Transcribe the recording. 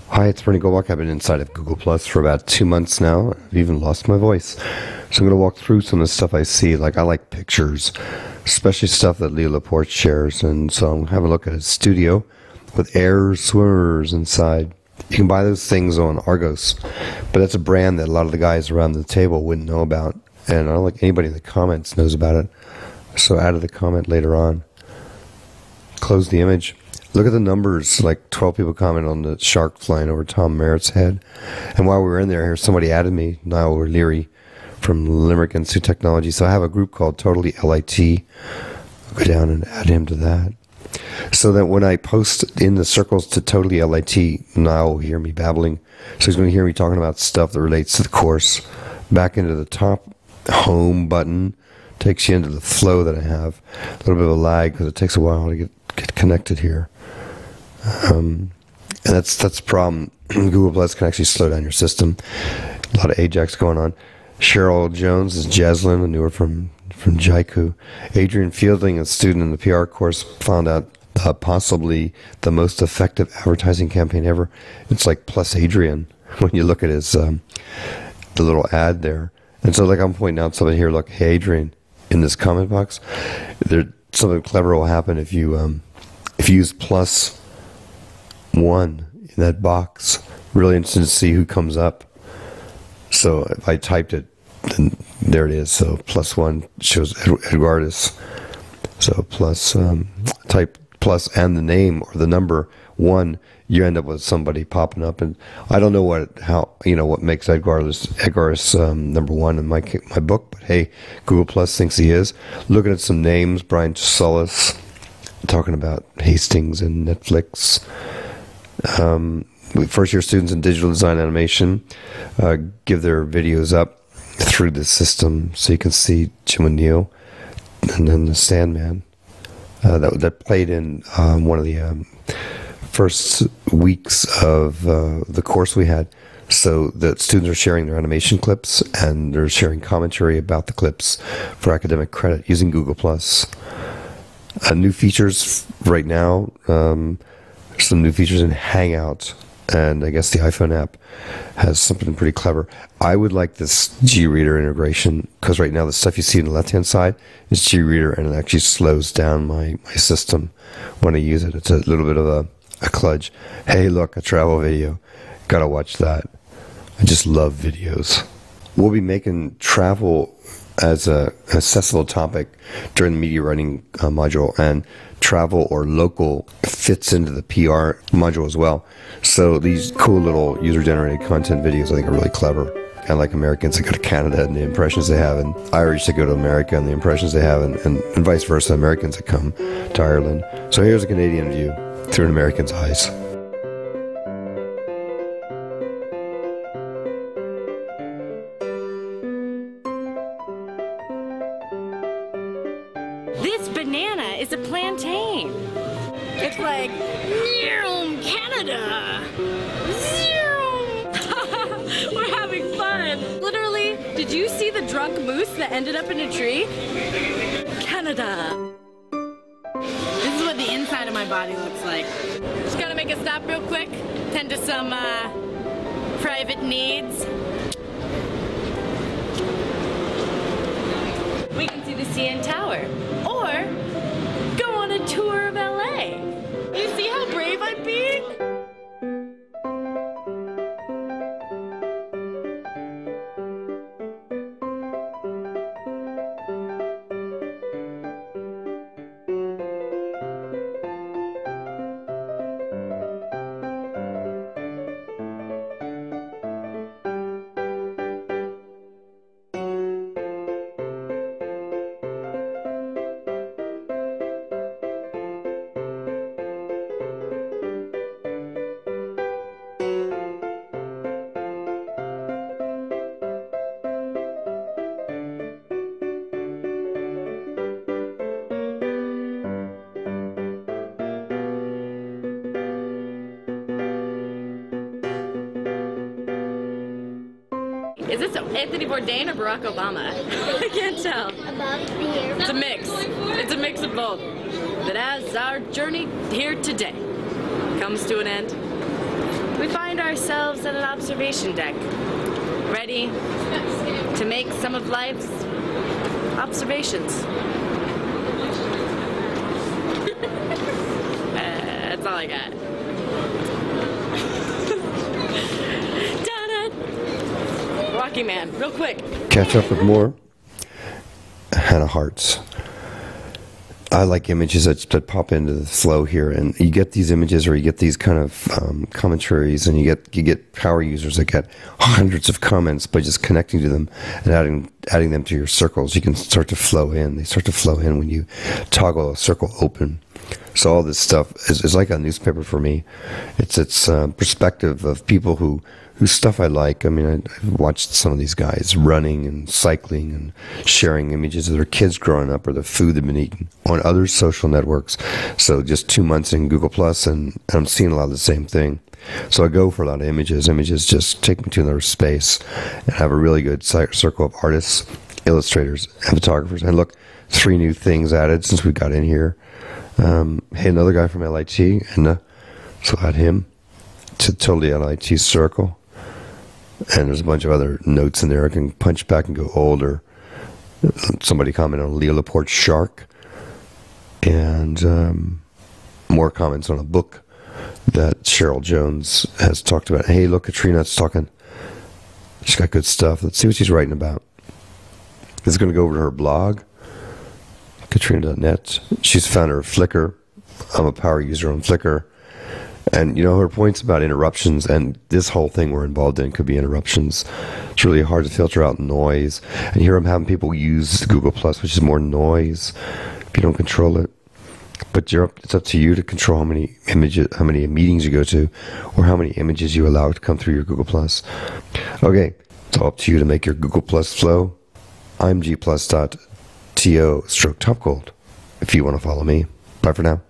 Hi, it's Bernie Goldwalk. I've been inside of Google Plus for about 2 months now. I've even lost my voice. So I'm going to walk through some of the stuff I see. Like, I like pictures, especially stuff that Leo Laporte shares. And so I'm having a look at his studio with air swimmers inside. You can buy those things on Argos, but that's a brand that a lot of the guys around the table wouldn't know about. And I don't think anybody in the comments knows about it. So add the comment later on. Close the image. Look at the numbers, like 12 people comment on the shark flying over Tom Merritt's head. And while we were in there, somebody added me, Niall O'Leary from Limerick Institute of Technology. So I have a group called Totally LIT. I'll go down and add him to that. So that when I post in the circles to Totally LIT, Niall will hear me babbling. So he's going to hear me talking about stuff that relates to the course. Back into the top home button takes you into the flow that I have. A little bit of a lag because it takes a while to get connected here. And that's the problem. Google Plus can actually slow down your system. A lot of Ajax going on. Cheryl Jones is Jaslyn, I knew her from Jaiku. Adrian Fielding, a student in the PR course, found out possibly the most effective advertising campaign ever. It's like Plus Adrian when you look at his the little ad there. And so, like, I'm pointing out something here. Look, hey Adrian, in this comment box, something clever will happen if you use +1 in that box. Really interested to see who comes up. So if I typed it, then there it is. So +1 shows Edgardus. So type plus and the name or the number 1, you end up with somebody popping up. And I don't know what makes Edgardus number 1 in my book, but hey, Google Plus thinks he is. Looking at some names, Brian Solis, talking about Hastings and Netflix. First-year students in digital design animation give their videos up through the system, so you can see Jim O'Neill and then the Sandman that played in one of the first weeks of the course we had. So the students are sharing their animation clips and they're sharing commentary about the clips for academic credit using Google Plus. New features right now. Some new features in Hangout, and I guess the iPhone app has something pretty clever. I would like this G-Reader integration, because right now the stuff you see on the left-hand side is G-Reader, and it actually slows down my system when I use it. It's a little bit of a kludge. Hey, look, a travel video. Gotta watch that. I just love videos. We'll be making travel as an accessible topic during the media writing module, and travel or local fits into the PR module as well. So these cool little user-generated content videos I think are really clever. Kind of like Americans that go to Canada and the impressions they have, and Irish that go to America and the impressions they have, and vice versa, Americans that come to Ireland. So here's a Canadian view through an American's eyes. This banana is a plantain. It's like, Canada. We're having fun. Literally, did you see the drunk moose that ended up in a tree? Canada. This is what the inside of my body looks like. Just gotta make a stop real quick, tend to some private needs. We can see the CN Tower, or go on a tour of LA. You see how brave I'm being? Is this Anthony Bourdain or Barack Obama? I can't tell. It's a mix. It's a mix of both. But as our journey here today comes to an end, we find ourselves at an observation deck, ready to make some of life's observations. That's all I got. Rocky Man, real quick. Catch up with more Hannah Hart's. I like images that pop into the flow here, and you get these images, or you get these kind of commentaries, and you get power users that get hundreds of comments by just connecting to them and adding them to your circles. You can start to flow in. They start to flow in when you toggle a circle open. So all this stuff is like a newspaper for me. It's perspective of people whose stuff I like. I mean, I've watched some of these guys running and cycling and sharing images of their kids growing up or the food they've been eating on other social networks. So just 2 months in Google Plus, and I'm seeing a lot of the same thing. So I go for a lot of images. Images just take me to another space, and have a really good circle of artists, illustrators, and photographers. And look, 3 new things added since we got in here. Hey, another guy from LIT, and so add him to totally LIT circle. And there's a bunch of other notes in there. I can punch back and go older. Somebody commented on Leo Laporte's Shark. And more comments on a book that Cheryl Jones has talked about. Hey, look, Katrina's talking. She's got good stuff. Let's see what she's writing about. This is going to go over to her blog, Katrina.net. She's found her Flickr. I'm a power user on Flickr. And, you know, her points about interruptions, and this whole thing we're involved in could be interruptions. It's really hard to filter out noise. And here I'm having people use Google Plus, which is more noise, if you don't control it. But it's up to you to control how many images, how many meetings you go to, or how many images you allow to come through your Google Plus. Okay, it's all up to you to make your Google Plus flow. I'm gplus.to/topgold if you want to follow me. Bye for now.